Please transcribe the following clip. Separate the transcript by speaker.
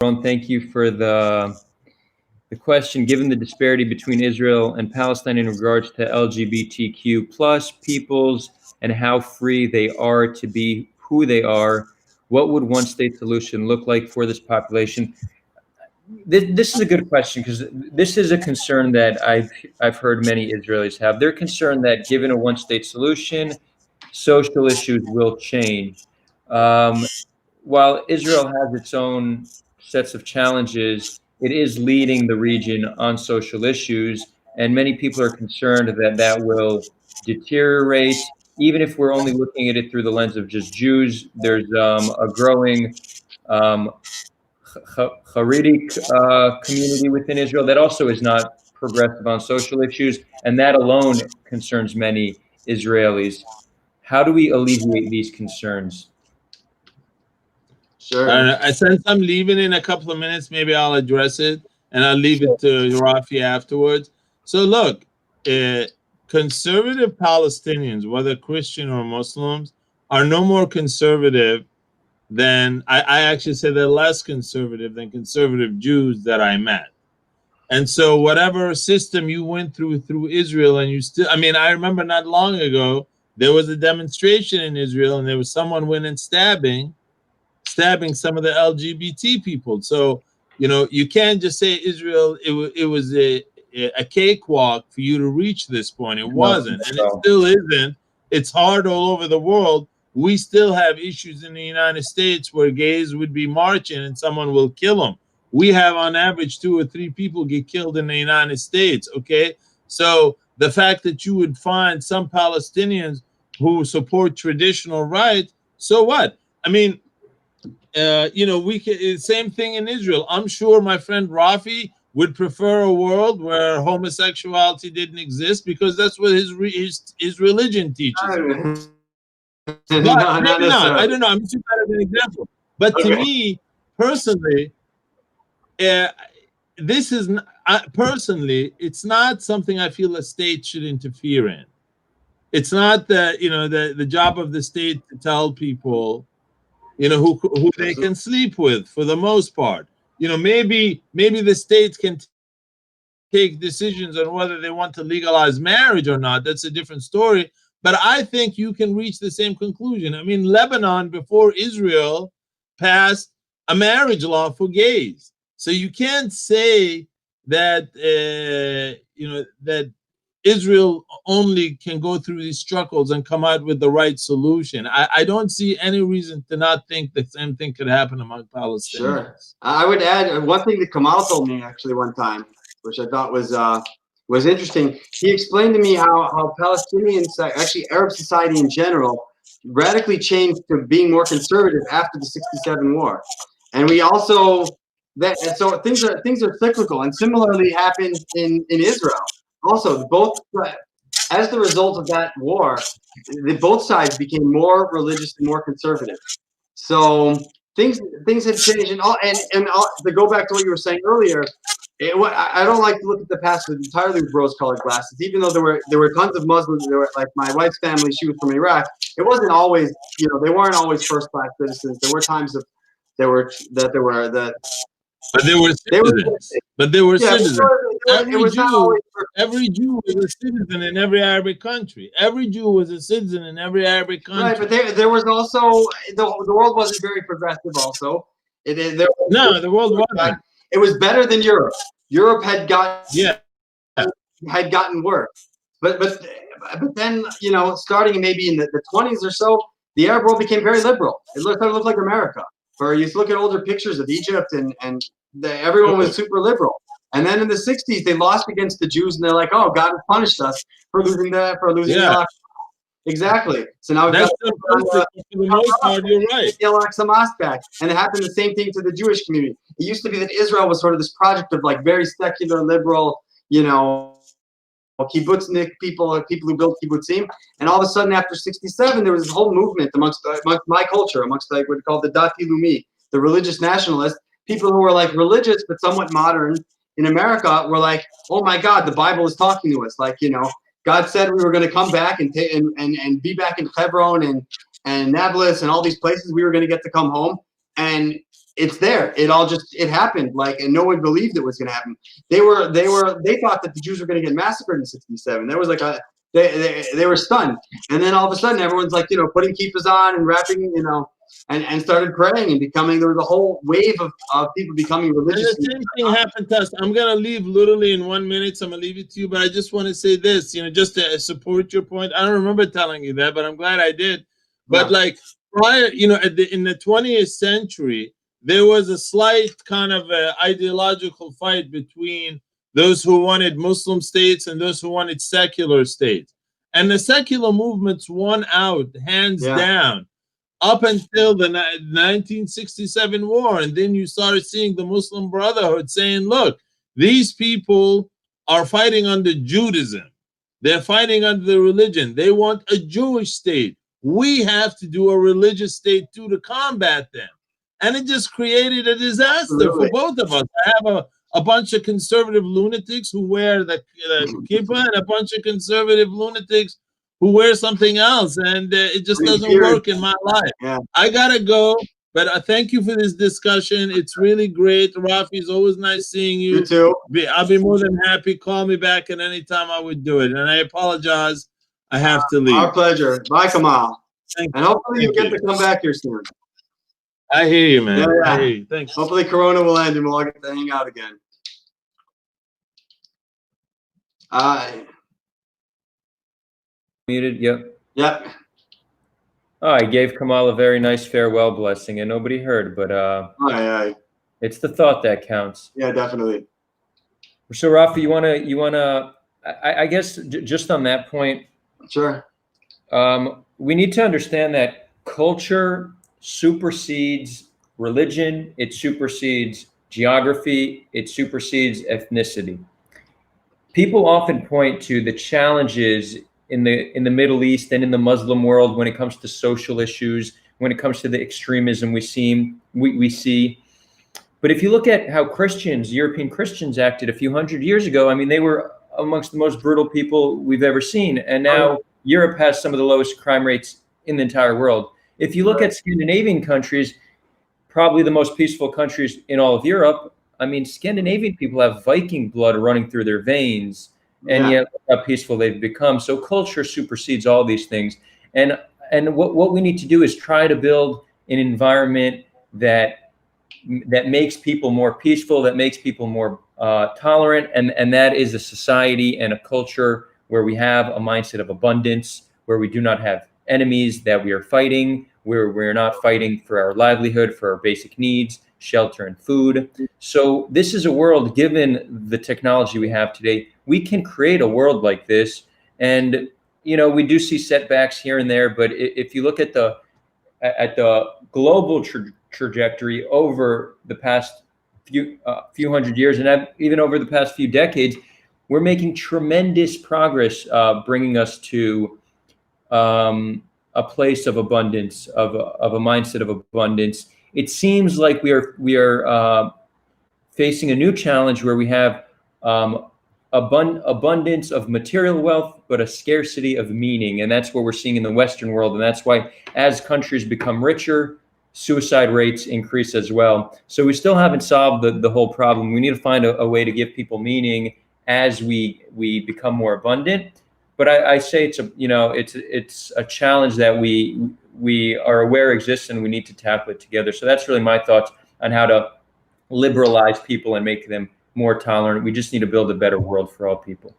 Speaker 1: Ron, thank you for the question. Given the disparity between Israel and Palestine in regards to LGBTQ plus peoples and how free they are to be who they are, what would one state solution look like for this population? This is a good question, because this is a concern that I've heard many Israelis have. They're concerned that given a one state solution, social issues will change. While Israel has its own sets of challenges, it is leading the region on social issues, and many people are concerned that that will deteriorate. Even if we're only looking at it through the lens of just Jews, there's a growing Haredi community within Israel that also is not progressive on social issues, and that alone concerns many Israelis. How do we alleviate these concerns?
Speaker 2: Sure. Since I'm leaving in a couple of minutes, maybe I'll address it, and I'll leave it to Rafi afterwards. So look, conservative Palestinians, whether Christian or Muslims, are no more conservative than, I actually say they're less conservative than conservative Jews that I met. And so whatever system you went through Israel, and you still, I mean, I remember not long ago, there was a demonstration in Israel, and there was someone went and stabbing some of the LGBT people. So, you know, you can't just say Israel, it was a cakewalk for you to reach this point. It wasn't, and it still isn't. It's hard all over the world. We still have issues in the United States where gays would be marching and someone will kill them. We have on average 2 or 3 people get killed in the United States, okay? So the fact that you would find some Palestinians who support traditional rights, so what? I mean, you know, we can, same thing in Israel. I'm sure my friend Rafi would prefer a world where homosexuality didn't exist, because that's what his religion teaches. But maybe not. I don't know. I'm just as an example. But to me, personally, this is personally, it's not something I feel a state should interfere in. It's not that, you know, the job of the state to tell people, you know, who they can sleep with, for the most part. You know, maybe the states can take decisions on whether they want to legalize marriage or not. That's a different story. But I think you can reach the same conclusion. I mean, Lebanon, before Israel, passed a marriage law for gays. So you can't say that, you know, that Israel only can go through these struggles and come out with the right solution. I don't see any reason to not think the same thing could happen among Palestinians.
Speaker 3: Sure. I would add one thing that Kamal told me actually one time, which I thought was interesting. He explained to me how Palestinians, actually Arab society in general, radically changed to being more conservative after the '67 war. And we also, so things are cyclical, and similarly happened in Israel. Also, both, as the result of that war, both sides became more religious and more conservative. So things had changed, and to go back to what you were saying earlier, I don't like to look at the past with entirely rose-colored glasses. Even though there were tons of Muslims, there were, like my wife's family, she was from Iraq. It wasn't always, you know, they weren't always first-class citizens. There were times of But they were citizens.
Speaker 2: Every Jew was a citizen in every Arabic country. Every Jew was a citizen in every Arabic country.
Speaker 3: Right, but there was also the world wasn't very progressive. Also,
Speaker 2: the world wasn't.
Speaker 3: It was better than Europe. Europe had gotten worse. But then, you know, starting maybe in the 20s or so, the Arab world became very liberal. It looked like America. Or you look at older pictures of Egypt, and everyone was super liberal. And then in the 60s, they lost against the Jews, and they're like, "Oh, God has punished us for losing the Exactly. So now we've got
Speaker 2: for the most part, you're right.
Speaker 3: The Al-Aqsa Mosque back, and it happened the same thing to the Jewish community. It used to be that Israel was sort of this project of like very secular, liberal, you know, kibbutznik people who built kibbutzim, and all of a sudden after '67, there was this whole movement amongst my culture, amongst like what we call the Dati Lumi, the religious nationalists, people who were like religious but somewhat modern in America, were like, oh my God, the Bible is talking to us, like, you know. God said we were going to come back and be back in Hebron and Nablus and all these places. We were going to get to come home. And it's there. It happened, like, and no one believed it was going to happen. They thought that the Jews were going to get massacred in '67. There was like they were stunned, and then all of a sudden everyone's like, putting kippahs on and rapping, and started praying and there was a whole wave of people becoming religious.
Speaker 2: And the same thing happened to us. I'm gonna leave literally in 1 minute, so I'm gonna leave it to you. But I just want to say this, just to support your point. I don't remember telling you that, but I'm glad I did. But like prior, in the 20th century, there was a slight kind of ideological fight between those who wanted Muslim states and those who wanted secular states. And the secular movements won out, hands down, up until the 1967 war. And then you started seeing the Muslim Brotherhood saying, look, these people are fighting under Judaism. They're fighting under the religion. They want a Jewish state. We have to do a religious state too to combat them. And it just created a disaster for both of us. I have a bunch of conservative lunatics who wear the kippah and a bunch of conservative lunatics who wear something else. And it just doesn't work in my life.
Speaker 3: Yeah.
Speaker 2: I got to go. But thank you for this discussion. It's really great. Rafi, it's always nice seeing you.
Speaker 3: You too.
Speaker 2: I'll be more than happy. Call me back at any time. I would do it. And I apologize. I have to leave.
Speaker 3: Our pleasure. Bye, Kamal.
Speaker 2: And
Speaker 3: hopefully you get to come back here soon.
Speaker 2: I hear you, man.
Speaker 3: Yeah.
Speaker 2: I hear you. Thanks.
Speaker 3: Hopefully Corona will end and we'll all get to hang out again.
Speaker 1: Muted. Yep.
Speaker 3: Yep.
Speaker 1: Oh, I gave Kamal a very nice farewell blessing, and nobody heard. But
Speaker 3: Aye.
Speaker 1: it's the thought that counts.
Speaker 3: Yeah, definitely.
Speaker 1: So, Rafi, you wanna? I guess just on that point.
Speaker 3: Sure.
Speaker 1: We need to understand that culture supersedes religion. It supersedes geography. It supersedes ethnicity. People often point to the challenges in the Middle East and in the Muslim world when it comes to social issues, when it comes to the extremism we see. But if you look at how European Christians acted a few hundred years ago, I mean, they were amongst the most brutal people we've ever seen. And now Europe has some of the lowest crime rates in the entire world. If you look at Scandinavian countries, probably the most peaceful countries in all of Europe, I mean, Scandinavian people have Viking blood running through their veins, and yet look how peaceful they've become. So culture supersedes all these things. And what we need to do is try to build an environment that makes people more peaceful, that makes people more tolerant, and that is a society and a culture where we have a mindset of abundance, where we do not have enemies that we are fighting, where we're not fighting for our livelihood, for our basic needs, shelter and food. So this is a world, given the technology we have today, we can create a world like this. And, we do see setbacks here and there, but if you look at the global trajectory over the past few hundred years, and even over the past few decades, we're making tremendous progress, bringing us to a place of abundance, of a mindset of abundance. It seems like we are facing a new challenge where we have abundance of material wealth, but a scarcity of meaning, and that's what we're seeing in the Western world. And that's why, as countries become richer, suicide rates increase as well. So we still haven't solved the whole problem. We need to find a way to give people meaning as we become more abundant. But I say it's a challenge that we are aware exists, and we need to tackle it together. So that's really my thoughts on how to liberalize people and make them more tolerant. We just need to build a better world for all people.